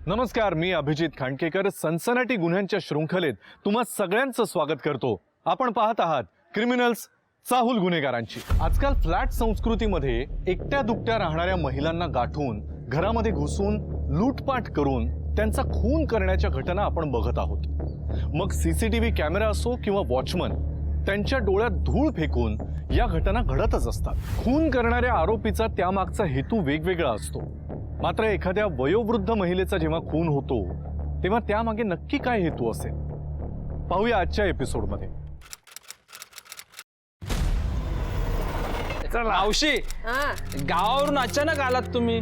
नमस्कार, मी अभिजित खांडकेकर सनसनाटी गुन्ह्यांच्या शृंखलेत तुम्हा सगळ्यांचं स्वागत करतो। आपण पाहत आहात क्रिमिनल्स, चाहूल गुन्हेगारांची। आजकाल फ्लॅट संस्कृतीमध्ये एकट्या दुकट्या राहणाऱ्या महिलांना गाठून घरामध्ये घुसून लूटपाट करून त्यांचा खून करण्याच्या घटना आपण बघत आहोत। मग सीसीटीव्ही कॅमेरा असो किंवा वॉचमन, त्यांच्या डोळ्यात धूळ फेकून या घटना घडतच असतात। खून करणाऱ्या आरोपीचा त्यामागचा हेतू वेगवेगळा असतो। मात्र एखाद्या वयोवृद्ध महिलेचा जेव्हा खून होतो तेव्हा त्यामागे नक्की काय हेतू असेल, पाहूया आजच्या एपिसोडमध्ये। मावशी, गावावरून अचानक आलात तुम्ही?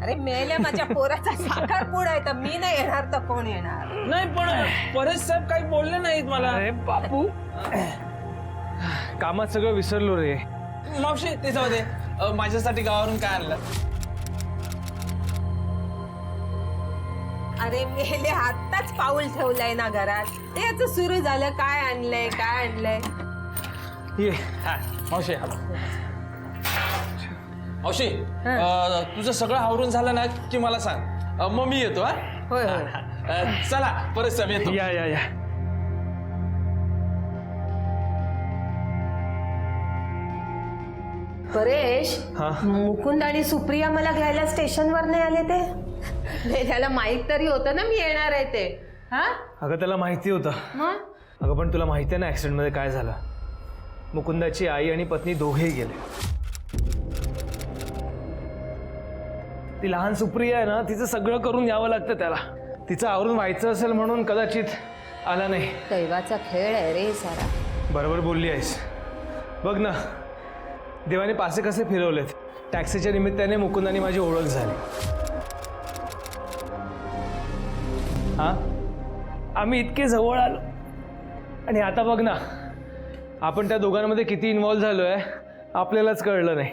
अरे मेल्या माझ्या पोराचा साखरपुडा आहे तर मी नाही येणार तर कोण येणार? नाही पण परेश साहेब काही बोलले नाहीत मला। अरे बापू, कामात सगळं विसरलो रे। मावशी ते जाऊ दे, माझ्यासाठी गावावरून काय आणलं? अरे मेले आत्ताच पाऊल ठेवलंय ना घरात, तेच सुरू झालं काय आणलंय काय आणलंय। ये मावशी मावशी, तुझं सगळं आवरून झालं ना की मला सांग, मग मी येतो। हा होय होय चला परेश साहेब येतो। या या या। परेश, मुकुंद आणि सुप्रिया मला घ्यायला स्टेशनवर नाही आले ते? त्याला माहित तरी होतं ना मी येणार आहे ते। हा अगं त्याला माहिती होतं। मग अगं पण तुला माहिती आहे ना ऍक्सिडेंट मध्ये काय झालं? मुकुंदाची आई आणि पत्नी दोघेही गेले। ती लहान सुप्रिया आहे ना, तिचं सगळं करून यावं लागतं त्याला। तिचं आवरून व्हायचं असेल म्हणून कदाचित आला नाही। दैवाचा खेळ आहे रे सारा। बरोबर बोलली आहेस। बघ ना, देवाने पासे कसे फिरवलेत। टॅक्सीच्या निमित्ताने मुकुंदाने माझी ओळख झाली। हा, आम्ही इतके जवळ आलो आणि आता बघ ना, आपण त्या दोघांमध्ये किती इन्व्हॉल्व झालोय आपल्यालाच कळलं नाही।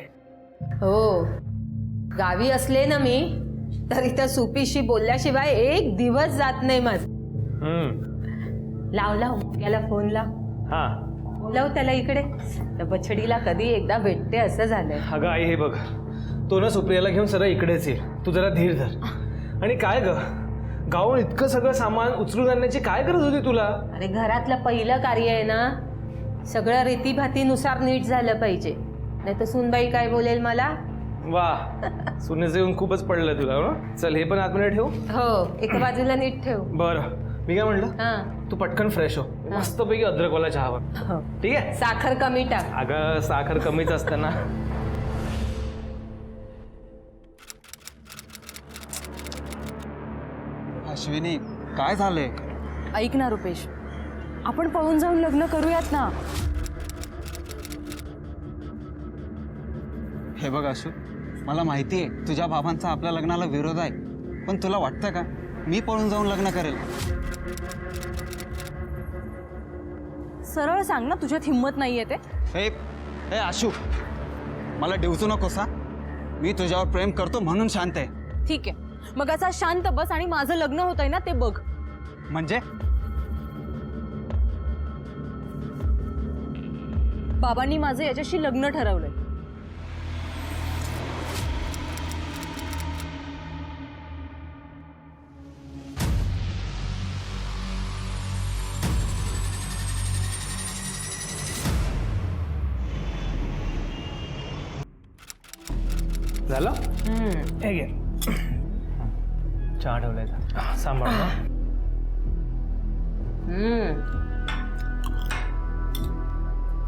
हो, गावी असले ना मी तरी त्या सुपीशी बोलल्याशिवाय एक दिवस जात नाही माझ। लाव त्याला फोन लाव। हा बोलाव त्याला इकडे, त्या बछडीला कधी एकदा भेटते असं झालंय। अगं आई, हे बघ, तो ना सुप्रियाला घेऊन सरळ इकडेच येईल। तू जरा धीर धर। आणि काय ग, गावून इतकं सगळं सामान उचलून आणण्याची काय गरज होती तुला? अरे घरातलं पहिलं कार्य आहे ना, सगळं रीतीभातीनुसार नीट झालं पाहिजे, नाही तर सुनबाई काय बोलेल मला। वा, सुनेचं येऊन खूपच पडलं तुला। चल हे पण आतमध्ये ठेव। हो, एका बाजूला नीट ठेव। बरं, मी काय म्हणलं, हा तू पटकन फ्रेश हो, मस्तपैकी अद्रकवाला चहावर। हो. ठीक आहे? साखर कमी टाक। अगं साखर कमीच असतं ना। अश्विनी, काय झालंय? ऐक ना रुपेश, आपण पळून जाऊन लग्न करूयात ना। हे बघ आशू, मला माहिती आहे तुझ्या बाबांचा आपल्या लग्नाला विरोध आहे, पण तुला वाटतं का मी पळून जाऊन लग्न करेल? सरळ सांग ना, तुझ्यात हिंमत नाहीये ते? हे आशू, मला डिवचू नकोस हा। मी तुझ्यावर प्रेम करतो म्हणून शांत आहे। ठीक आहे, मग असा शांत बस आणि माझं लग्न होत आहे ना ते बघ। म्हणजे बाबांनी माझं याच्याशी लग्न ठरवलंय। झालं? हे घे चहा ठेवलाय, सांभाळ ना।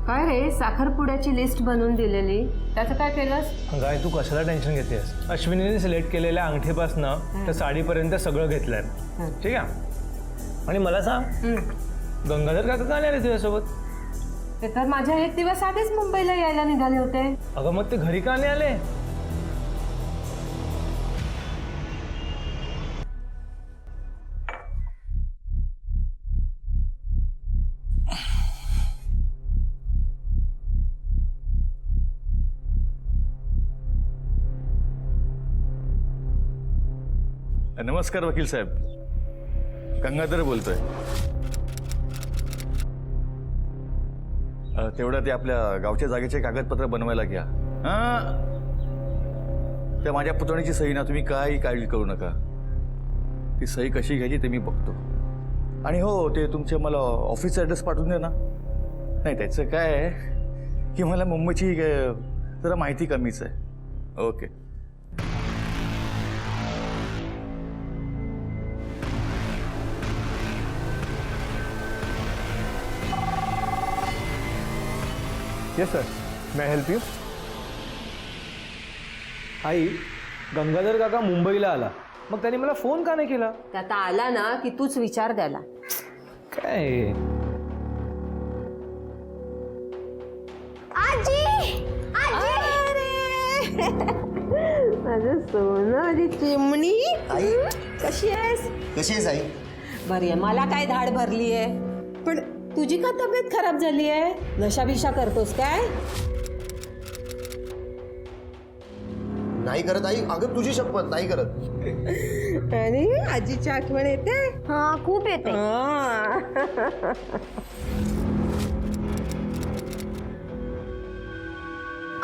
काय रे, साखरपुड्याची लिस्ट बनवून दिलेली, त्याचं काय केलंस? गाय, तू कशाला टेन्शन घेतेस? अश्विनीने सिलेक्ट केलेल्या अंगठीपासनं तर साडीपर्यंत सगळं घेतलंय। ठीक आहे? आणि मला सांग, गंगाधर काका का आले रे तुझ्यासोबत? ते तर माझ्या एक दिवस आधीच मुंबईला यायला निघाले होते। अगं मग ते घरी का नाही आले? नमस्कार वकील साहेब, गंगाधर बोलतोय। तेवढं ते आपल्या गावच्या जागेचे कागदपत्र बनवायला घ्या। त्या माझ्या पुतणीची सही ना, तुम्ही काही काळजी करू नका। ती सही कशी घ्यायची ते मी बघतो. आणि हो, ते तुमचे मला ऑफिसचा ॲड्रेस पाठवून द्या ना. नाही, त्याचं काय आहे की मला मुंबईची जरा माहिती कमीच आहे. Okay. Yes sir, may I help you? आई, गंगाधर काका मुंबईला आला, मग त्याने मला फोन का नाही केला? ते आता आला ना की तूच विचार द्याला. काय माझं सोनं चिमणी कशी आहेस? कशी आहेस आई? बरी आहे. मला काय धाड भरली आहे, पण तुझी का तब्येत खराब झाली आहे? नशा बिशा करतोस काय? नाही करत आई. अगं तुझी शपथ नाही करत. आणि आजीची आठवण येते? हा, खूप येते.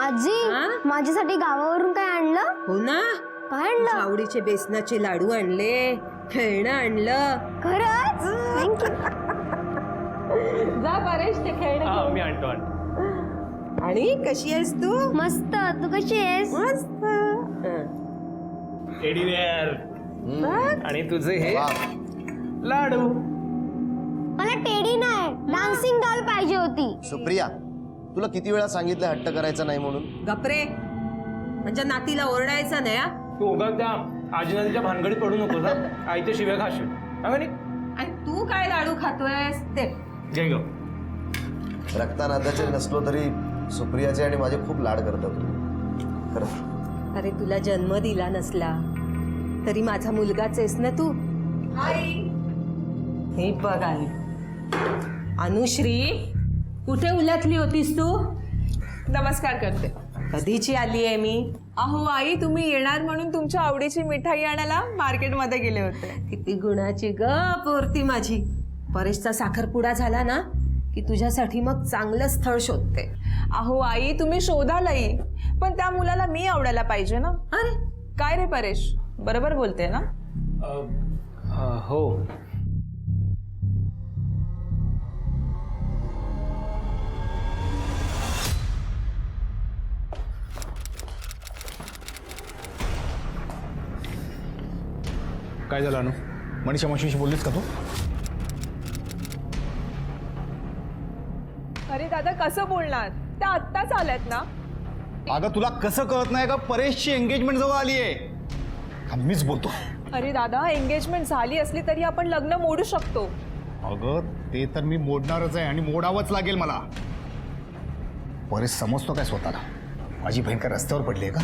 आजी, हा? माझ्यासाठी गावावरून काय आणलं? हो ना, काय आणलं? आवडीचे बेसनाचे लाडू आणले, खेळणं आणलं. खरंच? थँक्यू. जा परेश, ते खेळणं हा, घेऊन. मी आणतो. आणि कशी आहेस तू? मस्त. तू कशी आहेस? मस्त. टेडीवेअर आणि तुझे हे वा. लाडू. मला टेडी नाही, डान्सिंग डॉल पाहिजे होती. सुप्रिया, तुला किती वेळा सांगितलं हट्ट करायचा नाही म्हणून? गपरे, म्हणजे नातीला ओरडायचं नाही हा? तू उगा त्या आजीनातीच्या भानगडीत पडू नको ना. आईच्या शिव्या खाशील. हा नी? आणि तू काय लाडू खातोयस ते? घे ग. रक्तानाताचे नसलो तरी सुप्रियाचे आणि माझे खूप लाड करतात खरं. अरे तुला जन्म दिला नसला तरी माझा मुलगाच आहेस ना तू. हे बघ आली. अनुश्री, कुठे उलटली होतीस तू? नमस्कार करते. कधीची आली आहे मी? अहो आई, तुम्ही येणार म्हणून तुमच्या आवडीची मिठाई आणायला मार्केटमध्ये गेले होते. किती गुणाची ग पोरती माझी. परेशचा साखरपुडा झाला ना की तुझ्यासाठी मग चांगलं स्थळ शोधते. अहो आई, तुम्ही शोधालही, पण त्या मुलाला मी आवडायला पाहिजे ना. अरे काय रे परेश, बरोबर बोलते ना? हो. काय झालं अनु? मनीषा मावशीशी बोललीस का तू? अरे दादा, कसं बोलणार? त्या आत्ताच आल्यात ना. अगं तुला कसं कळत नाही का? परेशची एंगेजमेंट जवळ आली आहे. मीच बोलतो. अरे दादा, एंगेजमेंट झाली असली तरी आपण लग्न मोडू शकतो. अगं ते तर मी मोडणारच आहे आणि मोडावंच लागेल मला. परेश समजतो काय स्वतःला? माझी बहीण काय रस्त्यावर पडली आहे का?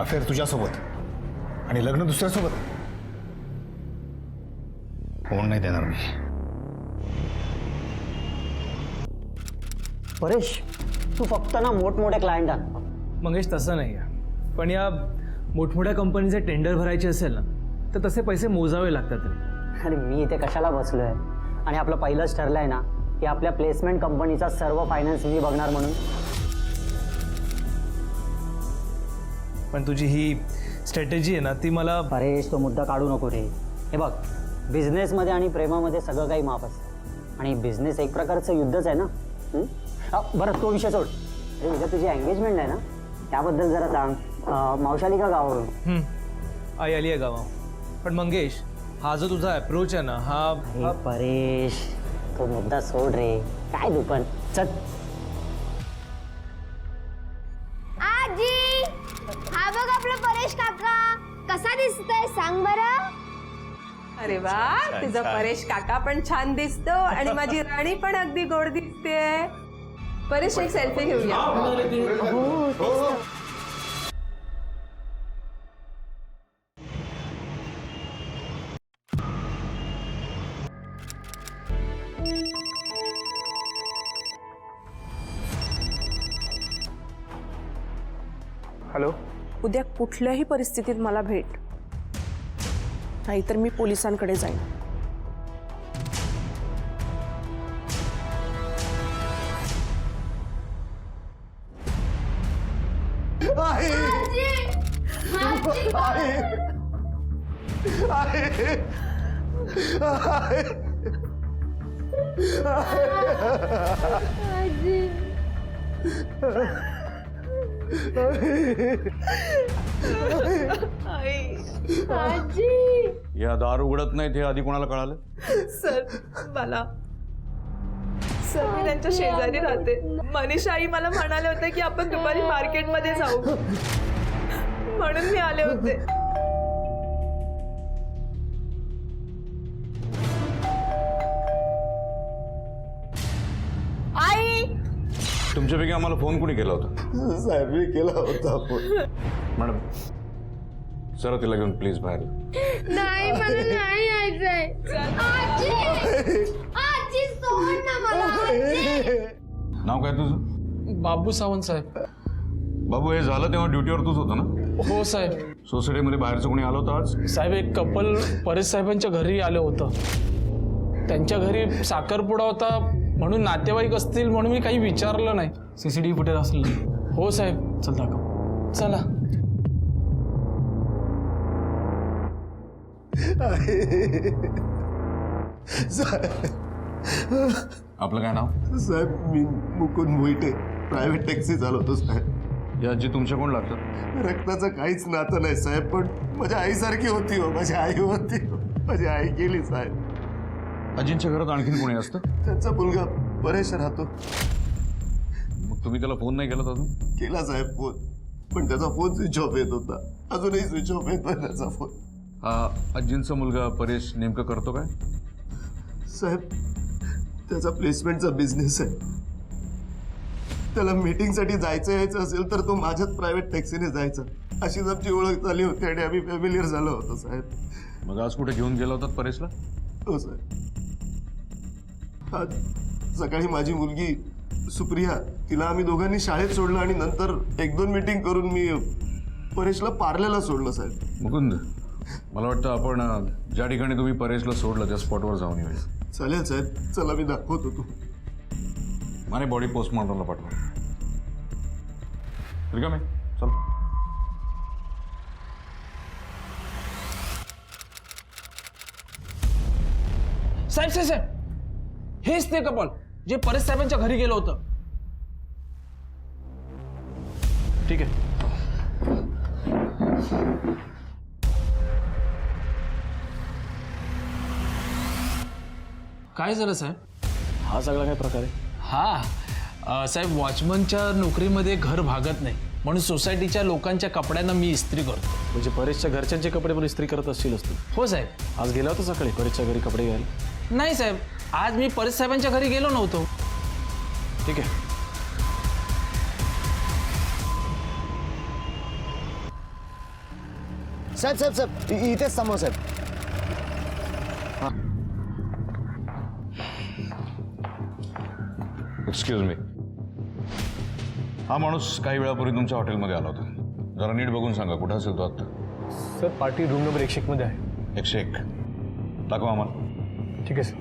अफेअर तुझ्यासोबत आणि लग्न दुसऱ्यासोबत होऊन नाही देणार मी. परेश, तू फक्त ना मोठमोठ्या क्लायंट आण. मंगेश, तसं नाही आहे. पण या मोठमोठ्या कंपनीचे टेंडर भरायचे असेल ना, तर तसे पैसे मोजावे लागतात रे. अरे मी इथे कशाला बसलो आहे? आणि आपलं पहिलंच ठरलं आहे ना की आपल्या प्लेसमेंट कंपनीचा सर्व फायनान्स मी बघणार म्हणून. पण तुझी ही स्ट्रॅटेजी आहे ना, ती मला परेश, तो मुद्दा काढू नको रे. हे बघ, बिझनेसमध्ये आणि प्रेमामध्ये सगळं काही माफ असतं. आणि बिझनेस एक प्रकारचं युद्धच आहे ना. बरं, तो विषय सोड. अरे उद्या तुझी एंगेजमेंट आहे ना, त्याबद्दल जरा सांग. मावशाली का गावावरून? आई आली आहे गावा. पण मंगेश, हा जो तुझा अप्रोच आहे ना, हा अरे परेश, तो मुद्दा सोड रे. काय तू पण चल. आजी, हा बघ आपला परेश काका. कसा दिसतोय सांग बरं? अरे वा, तुझा परेश काका पण छान दिसतो आणि माझी राणी पण अगदी गोड दिसते. परेश, एक सेल्फी घेऊया. हॅलो. उद्या कुठल्याही परिस्थितीत मला भेट, नाहीतर मी पोलिसांकडे जाईन. या दार उघडत नाहीत हे आधी कोणाला कळालं? सर मी त्यांच्या शेजारी राहते. मनीषा आई मला म्हणाले होते की आपण दुपारी मार्केटमध्ये जाऊ, म्हणून मी आले होते. आई, तुमच्यापैकी आम्हाला फोन कोणी केला होता? साहेब मी केला होता फोन. मॅडम सर तिला घेऊन प्लीज बाहेर. नाही मला नाही यायचंय. आजी आजी सोड ना मला. आजी. नाव काय तुझं? बाबू सावंत साहेब. बाबू हे झालं तेव्हा ड्युटीवर तूच होता ना? हो साहेब. सोसायटीमध्ये बाहेरचं कोणी आलं होतं आज? साहेब एक कपल परेश साहेबांच्या घरी आलं होतं. त्यांच्या घरी साखरपुडा होता म्हणून नातेवाईक असतील म्हणून मी काही विचारलं नाही. CCTV फुटेज असेल. हो साहेब. चल दाखव. चला. आपलं काय नाव? साहेब मी मुकुंद मोहिते, प्रायव्हेट टॅक्सी चालवतो साहेब. या आजी तुमच्या कोण लागतं? रक्ताचं काहीच नातं नाही साहेब, पण माझ्या आईसारखी होती हो. माझी आई होती. माझी आई गेली साहेब. आजींच्या घरात आणखीन कोणी असतं? त्यांचा मुलगा परेश राहतो. मग तुम्ही त्याला फोन नाही केला अजून? केला साहेब फोन, पण त्याचा फोन स्विच ऑफ येत होता. अजूनही स्विच ऑफ येतोय त्याचा फोन. आजींचा मुलगा परेश नेमकं करतो काय? साहेब त्याचा प्लेसमेंटचा बिझनेस आहे. त्याला मीटिंगसाठी जायचं यायचं असेल तर तो माझ्याच प्रायव्हेट टॅक्सीने जायचा. अशीच आमची ओळख झाली होती आणि आम्ही फॅमिलियर झालो होतो साहेब. मग आज कुठे घेऊन गेला होतात परेशला? हो साहेब. आज सकाळी माझी मुलगी सुप्रिया, तिला आम्ही दोघांनी शाळेत सोडलं आणि नंतर 1-2 मीटिंग करून मी परेशला पार्ल्याला सोडलं साहेब. मुकुंद मला वाटतं आपण ज्या ठिकाणी तुम्ही परेशला सोडलं त्या स्पॉटवर जाऊन येऊया. चालेल साहेब, चला मी दाखवतो तू. माने बॉडी पोस्टमॉर्टमला पाठवा. ठीक आहे मी चल. साहेब साहेब साहेब हेच ते कपल जे परेश साहेबांच्या घरी गेलं होतं. ठीक आहे. काय झालं साहेब? हा सगळा काय प्रकार आहे? हा साहेब वॉचमनच्या नोकरीमध्ये घर भागत नाही म्हणून सोसायटीच्या लोकांच्या कपड्यांना मी इस्त्री करतो. म्हणजे परेशच्या घरच्यांचे कपडे पण इस्त्री करत असतील असतो. हो साहेब. आज गेला होता सकाळी परेशच्या घरी कपडे घ्यायला? नाही साहेब, आज मी परेश साहेबांच्या घरी गेलो नव्हतो. ठीक आहे. साहेब साहेब साहेब इथेच समोर साहेब. Excuse me. हा माणूस काही वेळापूर्वी तुमच्या हॉटेलमध्ये आला होता. जरा नीट बघून सांगा कुठं असेल तो आता. सर पार्टी रूम नंबर 101 मध्ये आहे. 101 दाखवा आम्हाला. ठीक आहे सर.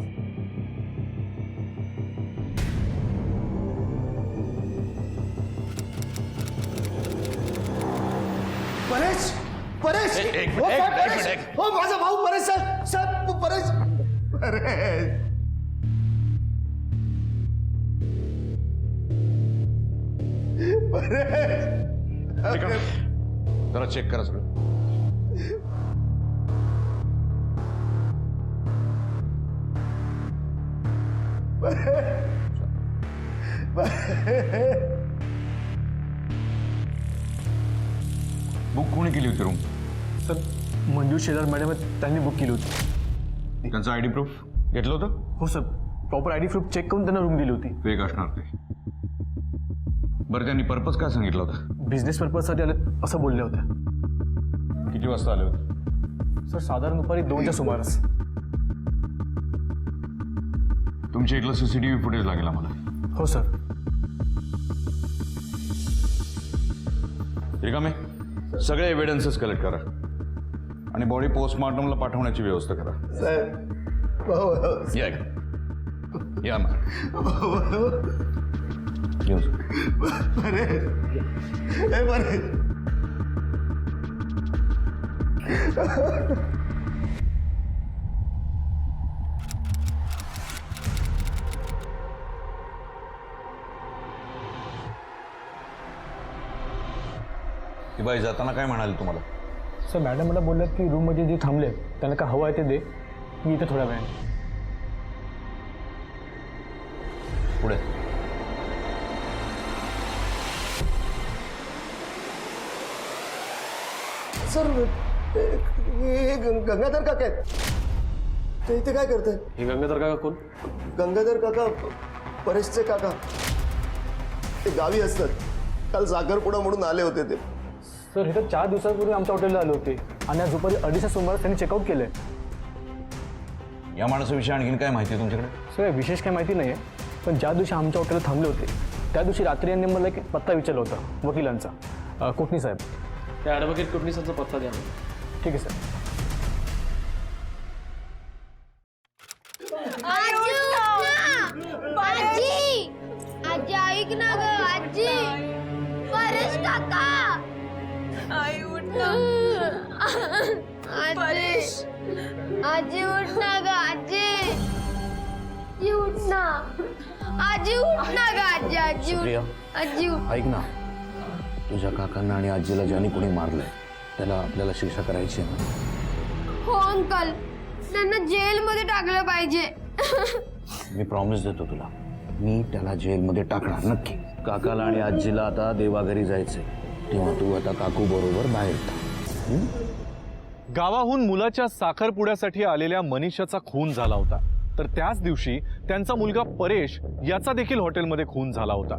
परेश परेश एक हो, मिनिट, साहेब, एक परेश! मिनिट. हो माझा भाऊ परेश साहेब. साहेब परेश परेश ठीक आहे. जरा चेक करा सगळं. बुक कोणी केली होती रूम? सर मंजू शेजार मॅडम आहेत, त्यांनी बुक केली होती. त्यांचा आयडी प्रूफ घेतलं होतं? हो sir, proper ID proof check करून त्यांना रूम दिली होती. वेग असणार ते. बरं त्यांनी पर्पज काय सांगितलं होता? बिझनेस पर्पजसाठी आले असं बोलले होते. किती वाजता आले होते? सर साधारण दुपारी 2च्या सुमारास. तुमच्या इथलं CCTV फुटेज लागेल आम्हाला. हो सर. रिकामे सगळे एव्हिडन्सेस कलेक्ट करा आणि बॉडी पोस्टमॉर्टमला पाठवण्याची व्यवस्था करा. साहेब भाऊ या इकडे. या ना येऊन जा. परेश हे परेश ती बाई जाताना काय म्हणाली तुम्हाला? सर मॅडम मला बोलल्यात की रूममध्ये जे थांबले त्यांना काय हवं आहे ते दे, मी इथे थोड्या वेळाने. पुढे सर हे गंगाधर काका आहेत. ते इथे काय करताय? हे गंगाधर काका कोण? गंगाधर काका परेशचे काका. ते गावी असतात. काल साखरपुडा म्हणून आले होते ते. सर हे तर 4 दिवसांपूर्वी आमच्या हॉटेलला आले होते आणि आज दुपारी 2:30 सुमारास त्यांनी चेकआउट केलं आहे. या माणसाविषयी आणखीन काय माहिती आहे तुमच्याकडे? सर विशेष काही माहिती नाही आहे, पण ज्या दिवशी आमच्या हॉटेलला थांबले होते त्या दिवशी रात्री यांनी मला एक पत्ता विचारला होता वकिलांचा, कोटणी साहेब. त्या ॲडव्होकेट कोटणीसांचा पत्ता द्या. ठीक आहे सर. आजी आजी ऐक ना ग आजी. परेश काका. आई उठ ना. आजी आजी उठ ना ग आजी. आजी उठ ना. आजी उठ ना ग आजी. आजी उठ. आजी उठ. ऐक ना, तुझ्या काकांना आणि आजीला ज्याने कोणी मारलंय त्याला आपल्याला शिक्षा करायची आहे. हो अंकल, त्यांना जेलमध्ये टाकलं पाहिजे. मी प्रॉमिस देतो तुला, मी त्याला जेलमध्ये टाकणार नक्की. काकाला आणि आजीला आता देवाघरी जायचंय, तेव्हा तू आता काकू बरोबर बाहेर था. गावाहून मुलाच्या साखरपुड्यासाठी आलेल्या मनीषाचा खून झाला होता, तर त्याच दिवशी त्यांचा मुलगा परेश याचा देखील हॉटेलमध्ये खून झाला होता.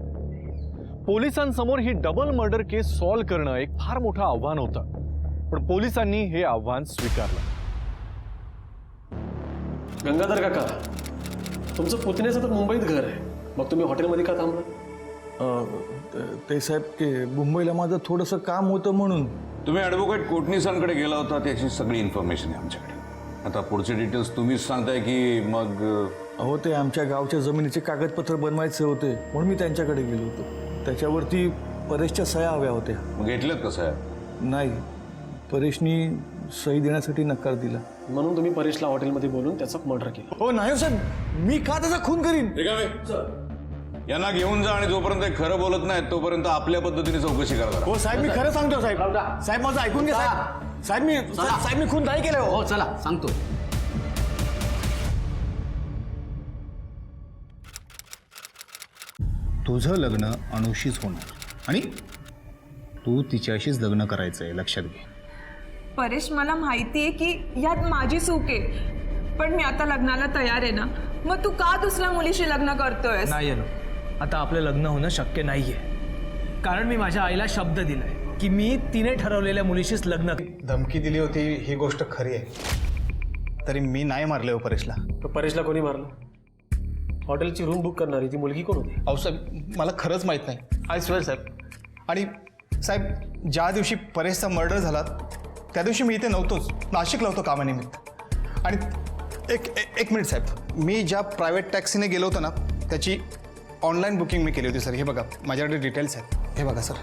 पोलिसांसमोर ही डबल मर्डर केस सॉल्व्ह करणं एक फार मोठं आव्हान होतं, पण पोलिसांनी हे आव्हान स्वीकारलं. गंगाधर काका, तुमचं पुतण्याचं तर मुंबईत घर आहे, मग तुम्ही हॉटेलमध्ये का थांबला? ते साहेब ते मुंबईला माझं थोडंसं काम होतं म्हणून. तुम्ही ॲडव्होकेट कोटणीसांकडे गेला होता, त्याची सगळी इन्फॉर्मेशन आहे आमच्याकडे. आता पुढचे डिटेल्स तुम्हीच सांगताय की मग? अहो ते आमच्या गावच्या जमिनीचे कागदपत्र बनवायचे होते म्हणून मी त्यांच्याकडे गेलो होतो. त्याच्यावरती परेशच्या सह्या हव्या होत्या. मग घेतल्यात कसं आहे? नाही, परेशनी सही देण्यासाठी नकार दिला. म्हणून तुम्ही परेशला हॉटेलमध्ये बोलून त्याचा मर्डर केला? हो नाही साहेब, मी का त्याचा खून करीन? यांना घेऊन जा आणि जोपर्यंत हे खरं बोलत नाही तोपर्यंत आपल्या पद्धतीने चौकशी करा. हो साहेब, मी खरं सांगतो साहेब. साहेब माझं ऐकून घ्या साहेब. साहेब मी खून नाही केलं. हो चला सांगतो. तुझं लग्न अनुशीच होणार आणि तू तिच्याशीच लग्न करायचं आहे, लक्षात घे. परेश, मला माहिती आहे की यात माझी चूक आहे, पण मी आता लग्नाला तयार आहे ना. मग तू का दुसऱ्या मुलीशी लग्न करतोय? नाही आता आपलं लग्न होणं शक्य नाहीये, कारण मी माझ्या आईला शब्द दिलाय की मी तिने ठरवलेल्या मुलीशीच लग्न. धमकी दिली होती ही गोष्ट खरी आहे, तरी मी नाही मारले हो परेशला. परेशला कोणी मारलं? हॉटेलची रूम बुक करणारी ती मुलगी कोण होती? अहो साहेब, मला खरंच माहीत नाही. आय स्वेअर साहेब. आणि साहेब, ज्या दिवशी परेशचा मर्डर झाला त्या दिवशी मी इथे नव्हतोच, नाशिकला होतो कामानिमित्त. आणि एक मिनिट साहेब, मी ज्या प्रायव्हेट टॅक्सीने गेलो होतो ना त्याची ऑनलाईन बुकिंग मी केली होती सर. हे बघा माझ्याकडे डिटेल्स आहेत, हे बघा सर.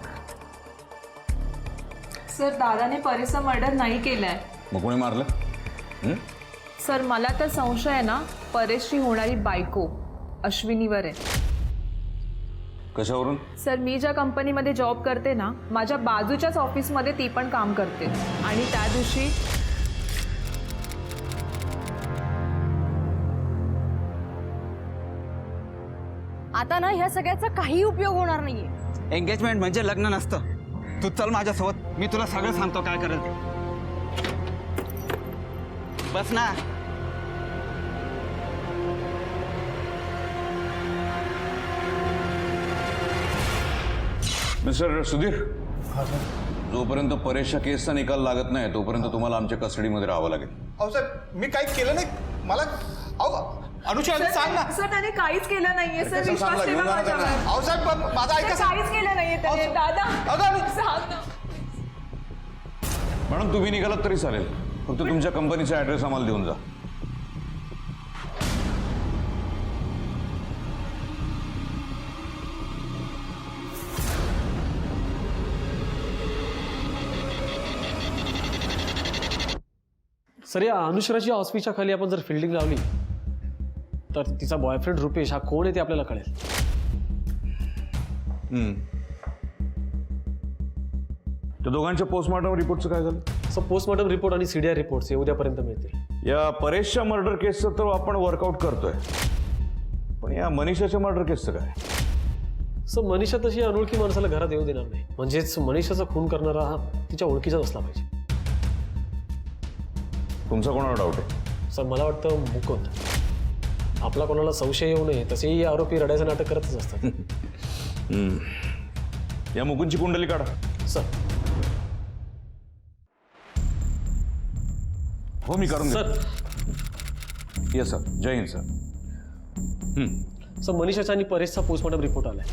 सर, दादाने परेशचा मर्डर नाही केलाय. मग कोणी मारलं? सर, मला तर संशय आहे ना परेशची होणारी बायको अश्विनीवर आहे. कशावरून? सर, मी ज्या कंपनीमध्ये जॉब करते ना, माझ्या बाजूच्याच ऑफिसमध्ये ती पण काम करते. आणि त्या दिवशी आता ना ह्या सगळ्याचा काही उपयोग होणार नाहीये. एंगेजमेंट म्हणजे लग्न नसतं. तू चल माझ्यासोबत, मी तुला सगळं सांगतो काय करेल ते. बस ना. मिस्टर सुधीर, जोपर्यंत परेशच्या केसचा निकाल लागत नाही तोपर्यंत तुम्हाला आमच्या कस्टडीमध्ये राहावं लागेल. अहो साहेब, मी काही केलं नाही. मला अनुषा सांग ना. सर, त्याने काहीच केलं नाहीये. सर, कसं विश्वास सांगला, ठेवा घेऊन जाणार माझ्यावर. अहो साहेब, माझा ऐका सर, काहीच केलं नाहीये त्याने. दादा, सांग ना. मॅडम, तुम्ही निघालात तरी चालेल, फक्त तुमच्या कंपनीचा ॲड्रेस आम्हाला देऊन जा. सर, या अनुश्राची ऑस्पीच्या खाली आपण जर फिल्डिंग लावली तर तिचा बॉयफ्रेंड रुपेश हा कोण आहे ते आपल्याला कळेल. त्या दोघांच्या पोस्टमॉर्टम रिपोर्टचं काय झालं? सर पोस्टमॉर्टम रिपोर्ट आणि सीडीआर रिपोर्ट्स हे उद्यापर्यंत मिळतील. या परेशच्या मर्डर केसचं तर आपण वर्कआउट करतोय, पण या मनीषाच्या मर्डर केसचं काय? सर मनीषा तशी अनोळखी माणसाला घरात येऊ देणार नाही. म्हणजेच मनीषाचा खून करणारा हा तिच्या ओळखीचाच असला पाहिजे. तुमचा कोणाला डाऊट आहे? सर मला वाटतं मुकुंद. आपला कोणाला संशय येऊ नये तसेही आरोपी रडायचं नाटक करतच असतात. या मुकुंदची कुंडली काढा. सर हो मी करून सर येस सर. जय हिंद सर. सर मनीषाचा आणि परेशचा पोस्टमॉर्टम रिपोर्ट आलाय.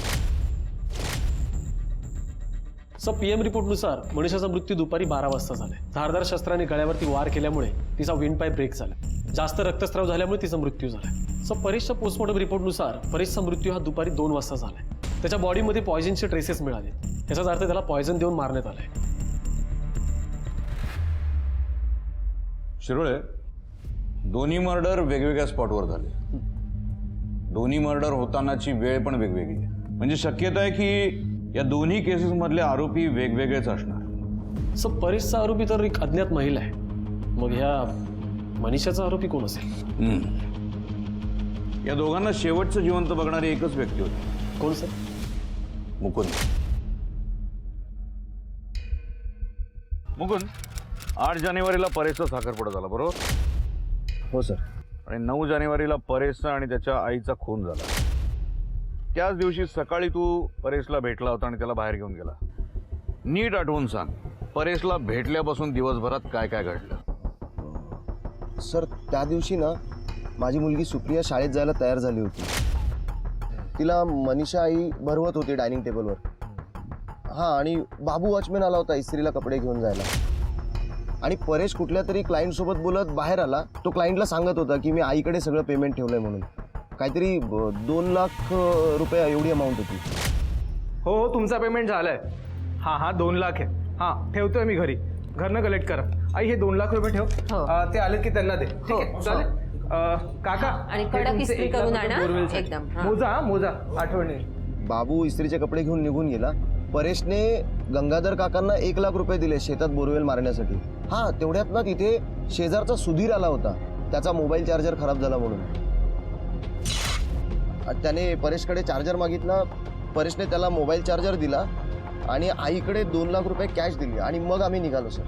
सर पीएम रिपोर्टनुसार मनीषाचा मृत्यू दुपारी 12 वाजता झालाय. धारदार शस्त्राने गळ्यावरती वार केल्यामुळे तिचा विंडपाय ब्रेक झाला. जास्त रक्तस्राव झाल्यामुळे तिचा मृत्यू झालाय. सर परेशच्या पोस्टमॉर्टम रिपोर्टनुसार परेशचा मृत्यू हा दुपारी 2 वाजता झालाय. त्याच्या बॉडीमध्ये पॉयझनचे ट्रेसेस मिळाले. याचाच अर्थ त्याला पॉयझन देऊन मारण्यात आलंय. शिरोळे, दोन्ही मर्डर वेगवेगळ्या स्पॉटवर झाले. दोन्ही मर्डर होतानाची वेळ पण वेगवेगळी आहे. म्हणजे शक्यता आहे की या दोन्ही केसेस मधले आरोपी वेगवेगळेच असणार. सर परेशचा आरोपी तर एक अज्ञात महिला आहे. मग ह्या मनीषाचा आरोपी कोण असेल? या दोघांना शेवटचं जिवंत बघणारी एकच व्यक्ती होती. कोण सर? मुकुंद. मुकुंद, 8 जानेवारीला परेशचा साखरपुडा झाला बरोबर? हो सर. आणि 9 जानेवारीला परेशचा आणि त्याच्या आईचा खून झाला. त्याच दिवशी सकाळी तू परेशला भेटला होता आणि त्याला बाहेर घेऊन गेला. नीट आठवून सांग, परेशला भेटल्यापासून दिवसभरात काय काय घडलं? सर त्या दिवशी ना माझी मुलगी सुप्रिया शाळेत जायला तयार झाली होती. तिला मनीषा आई भरवत होती डायनिंग टेबलवर. हां, आणि बाबू वॉचमॅन आला होता इस्त्रीला कपडे घेऊन जायला. आणि परेश कुठल्या तरी क्लायंटसोबत बोलत बाहेर आला. तो क्लायंटला सांगत होता की मी आईकडे सगळं पेमेंट ठेवलंय म्हणून. काहीतरी 2 लाख रुपये एवढी अमाऊंट होती. हो हो, तुमचा पेमेंट झालाय. हां 2 लाख आहे. हां ठेवतोय मी घरी. घरनं कलेक्ट करा. आई हे 2 लाख रुपये ठेव. ते आले की त्यांना दे. ठीक आहे चालेल. काका आणि हे कडक तुमचे इस्त्री 1 करून लाख रुपये आणा. बोरवेलसाठी. एकदम, हां. मोजा आठवणी. बाबू इस्त्रीचे कपडे घेऊन निघून गेला. परेशने गंगाधर काकांना 1 लाख रुपये दिले शेतात बोरवेल मारण्यासाठी. हां, तेवढ्यात ना तिथे शेजारचा सुधीर आला होता. त्याचा मोबाईल चार्जर खराब झाला म्हणून. त्याने परेशकडे चार्जर मागितला. परेशने त्याला मोबाईल चार्जर दिला आणि आईकडे 2 लाख रुपये कॅश दिली आणि मग आम्ही निघालो सर.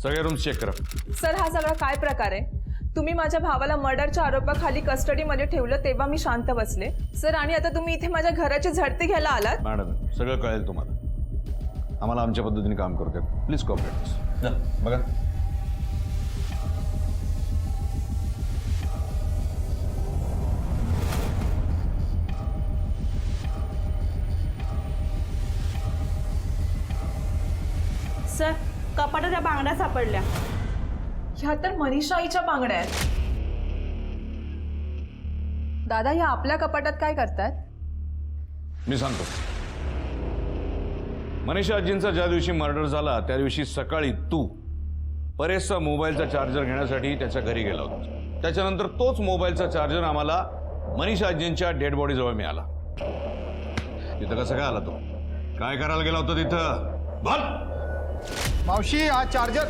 सगळे रूम्स चेक करा. सर हा सगळा काय प्रकार आहे? तुम्ही माझ्या भावाला मर्डरच्या आरोपाखाली कस्टडीमध्ये ठेवलं तेव्हा मी शांत बसले सर, आणि आता तुम्ही इथे माझ्या घराची झडती घ्यायला आलात. मॅडम सगळं कळेल तुम्हाला. आम्हाला आमच्या पद्धतीने काम करतोय. Please cooperate. बघा सर कपाटात त्या बांगड्या सापडल्या. ह्या तर मनीषा आईच्या बांगड्या आहेत. दादा ह्या आपल्या कपाटात काय करतात? मी सांगतो. मनीषा आजींचा ज्या दिवशी मर्डर झाला त्या दिवशी सकाळी तू परेशचा मोबाईलचा चार्जर घेण्यासाठी त्याच्या घरी गेला होता. त्याच्यानंतर तोच मोबाईलचा चार्जर आम्हाला मनीषा आजींच्या डेड बॉडी जवळ मिळाला. तिथं कसं काय आला तो? काय करायला गेला होता तिथं? बोल. मावशी हा चार्जर.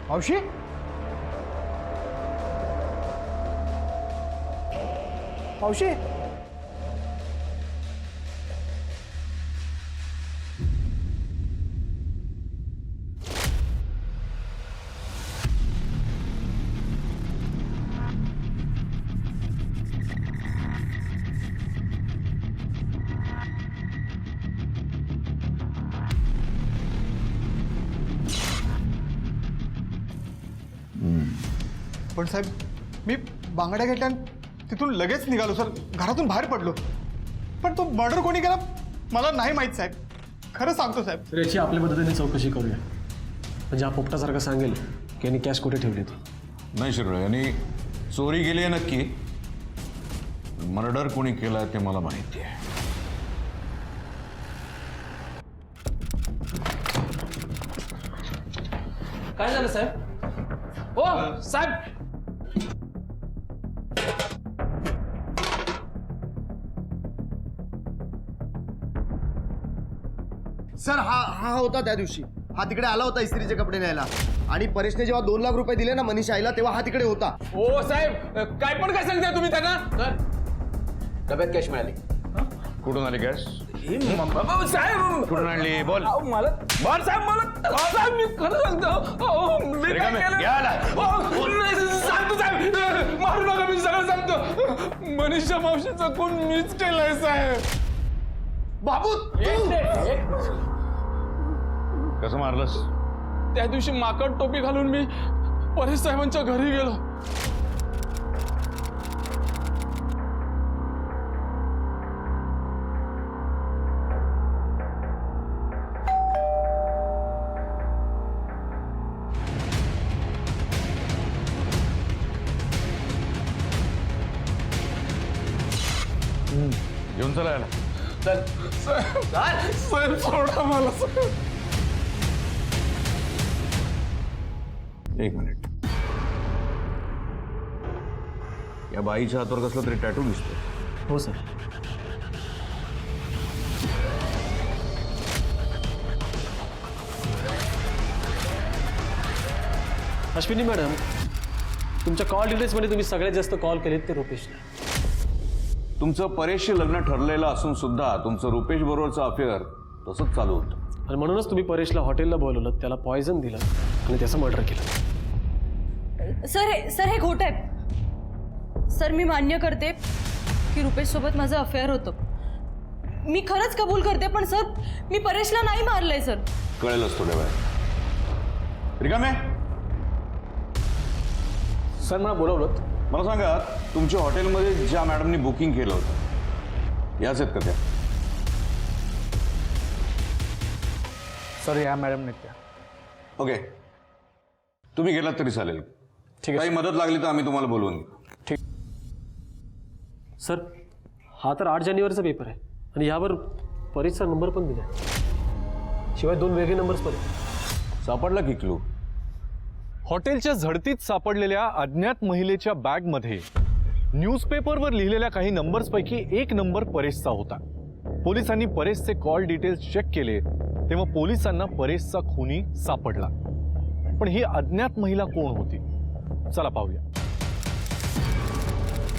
मावशी मावशी पण साहेब मी बांगड्या घेतल्या तिथून लगेच निघालो सर. घरातून बाहेर पडलो. पण तो मर्डर कोणी केला मला नाही माहीत साहेब. खरं सांगतो साहेब. तर याची आपल्या पद्धतीने चौकशी करूया. म्हणजे हा पोपटासारखं सांगेल की यांनी कॅश कुठे ठेवली ती. नाही शिरोळे, यांनी चोरी केली आहे नक्की. मर्डर कोणी केलाय ते मला माहिती आहे. काय झालं साहेब? ओ साहेब, सर हा होता त्या दिवशी. हा तिकडे आला होता इस्त्रीचे कपडे न्यायला. आणि परेशने जेव्हा 2 लाख रुपये दिले ना मनीषा आईला तेव्हा हा तिकडे होता. ओ साहेब काय पण काय सांगताय तुम्ही त्यांना? डब्यात कॅश मिळाली. कुठून आली कॅश? साहेब कुठून आणली बोल. मला बर साहेब मला साहेब मी खरं सांगतो मी काय केलं? सांगतो साहेब मारू नका मी सगळं सांगतो. मनीषा मावशीचा खून मीच केलाय साहेब. बाबू कसं मारलंस? त्या दिवशी माकड टोपी घालून मी परेश साहेबांच्या घरी गेलो. घेऊन चला याला. साहेब सोडा मला साहेब. एक मिनिट. या बाईच्या हातावर कसला तरी टॅटू दिसतो. हो सर. अश्विनी मॅडम, तुमच्या कॉल डिटेल्समध्ये तुम्ही सगळ्यात जास्त कॉल केलेत ते रुपेशला. तुमचं परेशशी लग्न ठरलेलं असून सुद्धा तुमचं रुपेश बरोबरचं अफेअर तसंच चालू होतं. आणि म्हणूनच तुम्ही परेशला हॉटेलला बोलवलं, त्याला पॉयझन दिलं आणि त्याचं मर्डर केलं. सर हे खोटं आहे. सर मी मान्य करते की रुपेशसोबत माझं अफेअर होतं. मी खरंच कबूल करते, पण सर मी परेशला नाही मारलंय सर. कळेलच थोड्या वेळात. रिकामे सर मला बोलवलं. मला सांगा, तुमच्या हॉटेलमध्ये ज्या मॅडमनी बुकिंग केलं होतं याच आहेत का त्या? सर या मॅडमने त्या. ओके, तुम्ही गेलात तरी चालेल. ठीक आहे. काही मदत लागली तर आम्ही तुम्हाला बोलवून घेऊ. सर हा तर 8 जानेवारीचा पेपर आहे आणि यावर परेशचा नंबर पण दिला. शिवाय 2 वेगळे नंबर्स पण आहेत. सापडला की क्लू? हॉटेलच्या झडतीत सापडलेल्या अज्ञात महिलेच्या बॅगमध्ये न्यूजपेपरवर लिहिलेल्या काही नंबर्सपैकी एक नंबर परेशचा होता. पोलिसांनी परेशचे कॉल डिटेल्स चेक केले तेव्हा पोलिसांना परेशचा खूनी सापडला. पण ही अज्ञात महिला कोण होती? चला पाहूया.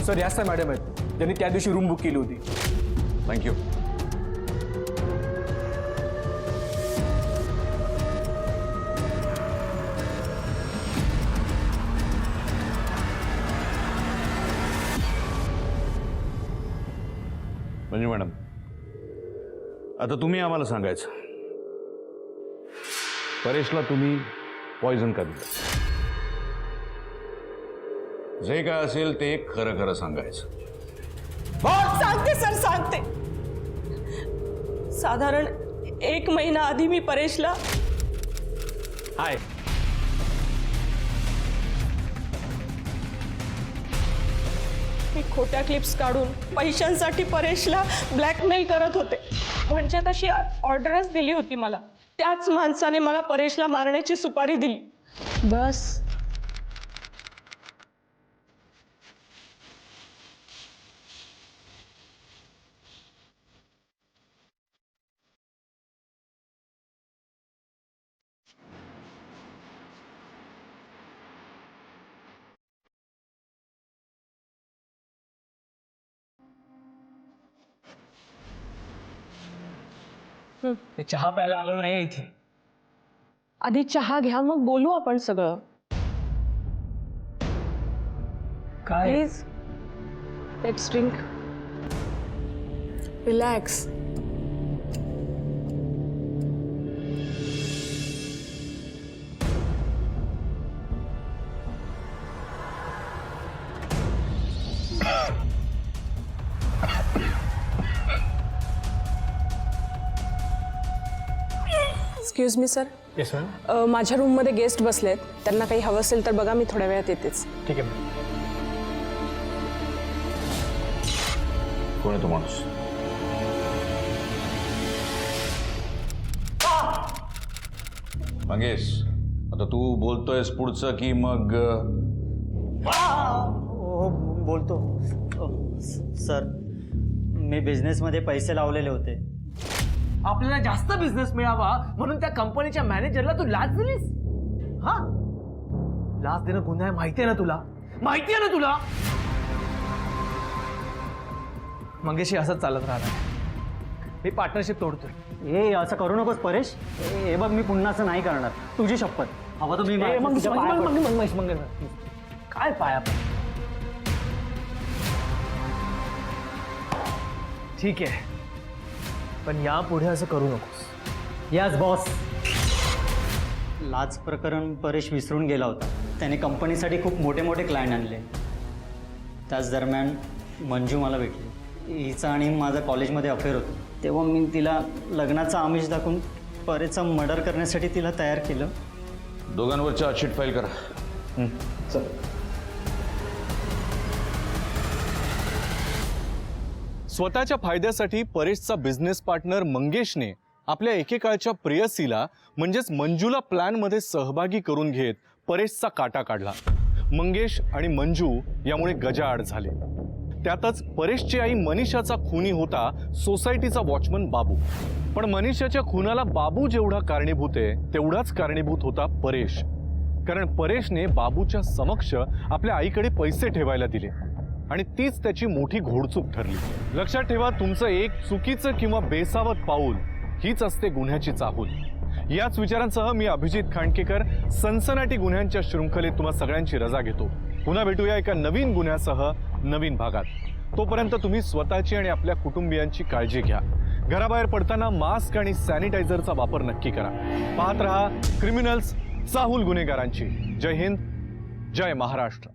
सर याच मॅडम आहेत ज्यांनी त्या दिवशी रूम बुक केली होती. थँक्यू. म्हणजे मॅडम, आता तुम्ही आम्हाला सांगायचं, परेशला तुम्ही पॉयझन का दिलं? जे काय असेल ते खरं खरं सांगायचं. सांगते सर सांगते. साधारण 1 महिना आधी मी परेशला हाय. मी खोट्या क्लिप्स काढून पैशांसाठी परेशला ब्लॅकमेल करत होते. म्हणजे तशी ऑर्डरच दिली होती मला. त्याच माणसाने मला परेशला मारण्याची सुपारी दिली. बस ते चहा प्यायला आलो नाही इथे. आधी चहा घ्या मग बोलू आपण सगळं. काय? Please let's drink. Relax. Excuse me sir. Yes ma'am. माझ्या रूममध्ये गेस्ट बसलेत. त्यांना काही हवं असेल तर बघा, मी थोड्या वेळात येतेच. ठीक आहे मॅम. कोण आहे तो माणूस? मंगेश, आता तू बोलतोयस पुढचं की मग? हो बोलतो. सर मी बिझनेसमध्ये पैसे लावलेले होते. आपल्याला जास्त बिझनेस मिळावा म्हणून त्या कंपनीच्या मॅनेजरला तू लाच दिलीस? हा, लाच देणं गुन्हा आहे, माहिती आहे ना तुला? माहिती आहे ना तुला? मंगेशी असंच चालत राहणार. मी पार्टनरशिप तोडतोय. ए असं करू नकोस परेश. हे बघ, मी पुन्हा असं नाही करणार. तुझी शपथ. हवं तर मी तुझ्या पाया पडतो. काय पाया पड. ठीक आहे, पण यापुढे असं करू नकोस. याच बॉस. लाच प्रकरण परेश विसरून गेला होता. त्याने कंपनीसाठी खूप मोठे मोठे क्लायंट आणले. त्याच दरम्यान मंजू मला भेटली. हिचा आणि माझा कॉलेजमध्ये अफेअर होतं. तेव्हा मी तिला लग्नाचा आमिष दाखवून परेशचा मर्डर करण्यासाठी तिला तयार केलं. दोघांवर चार्जशीट फाईल करा. चल. स्वतःच्या फायद्यासाठी परेशचा बिझनेस पार्टनर मंगेशने आपल्या एकेकाळच्या प्रेयसीला म्हणजेच मंजूला प्लॅनमध्ये सहभागी करून घेत परेशचा काटा काढला. मंगेश आणि मंजू यामुळे गजाआड झाले. त्यातच परेशची आई मनीषाचा खुनी होता सोसायटीचा वॉचमन बाबू. पण मनीषाच्या खुनाला बाबू जेवढा कारणीभूत आहे तेवढाच कारणीभूत होता परेश. कारण परेशने बाबूच्या समक्ष आपल्या आईकडे पैसे ठेवायला दिले आणि तीच त्याची मोठी घोडचूक ठरली. लक्षात ठेवा, तुमचं एक चुकीचं किंवा बेसावत पाऊल हीच असते गुन्ह्याची चाहूल. याच विचारांसह मी अभिजित खांडकेकर सनसनाटी गुन्ह्यांच्या शृंखलेत तुम्हा सगळ्यांची रजा घेतो. पुन्हा भेटूया एका नवीन गुन्ह्यासह नवीन भागात. तोपर्यंत तुम्ही स्वतःची आणि आपल्या कुटुंबियांची काळजी घ्या. घराबाहेर पडताना मास्क आणि सॅनिटायझरचा वापर नक्की करा. पाहत रहा क्रिमिनल्स चाहूल गुन्हेगारांची. जय हिंद, जय महाराष्ट्र.